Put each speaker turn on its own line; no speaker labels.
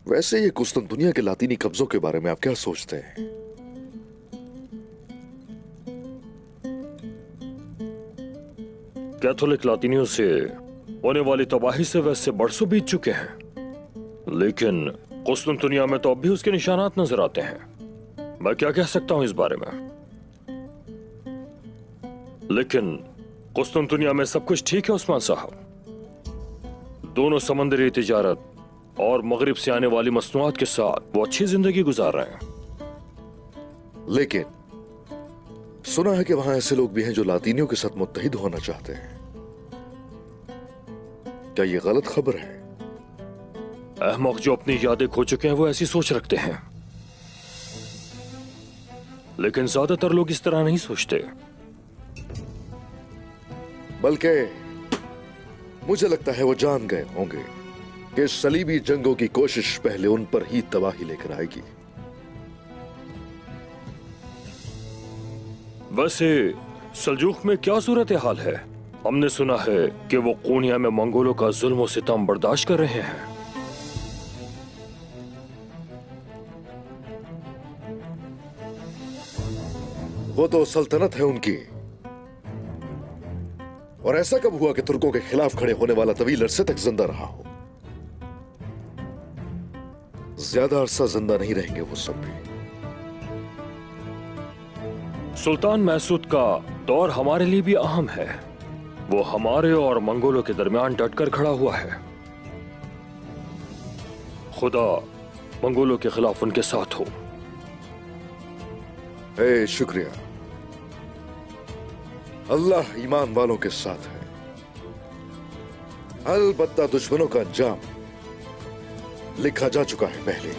वैसे ये कुस्तुनतुनिया के लातीनी कब्जों के बारे में आप क्या सोचते हैं?
कैथोलिक लातीनियों से होने वाली तबाही से वैसे बरसों बीत चुके हैं, लेकिन कुस्तुनतुनिया में तो अब भी उसके निशानात नजर आते हैं। मैं क्या कह सकता हूं इस बारे में? लेकिन कुस्तुनतुनिया में सब कुछ ठीक है उस्मान साहब। दोनों समंदरी तिजारत और मगरिब से आने वाली मसनूआत के साथ वो अच्छी जिंदगी गुजार रहे हैं।
लेकिन सुना है कि वहां ऐसे लोग भी हैं जो लातीनियों के साथ मुत्तहिद होना चाहते हैं। क्या ये गलत खबर है?
अहमक जो अपनी यादें खो चुके हैं वो ऐसी सोच रखते हैं, लेकिन ज्यादातर लोग इस तरह नहीं सोचते।
बल्कि मुझे लगता है वो जान गए होंगे कि सलीबी जंगों की कोशिश पहले उन पर ही तबाही लेकर आएगी।
वैसे सल्जूक में क्या सूरत हाल है? हमने सुना है कि वो कोनिया में मंगोलों का जुल्म और सितम बर्दाश्त कर रहे हैं।
वो तो सल्तनत है उनकी, और ऐसा कब हुआ कि तुर्कों के खिलाफ खड़े होने वाला तवील अरसे तक जिंदा रहा हो? ज्यादा अरसा जिंदा नहीं रहेंगे वो सब भी।
सुल्तान मैसूद का दौर हमारे लिए भी अहम है। वो हमारे और मंगोलों के दरमियान डटकर खड़ा हुआ है। खुदा मंगोलों के खिलाफ उनके साथ हो।
शुक्रिया। अल्लाह ईमान वालों के साथ है। अलबत्ता दुश्मनों का अंजाम लिखा जा चुका है पहले।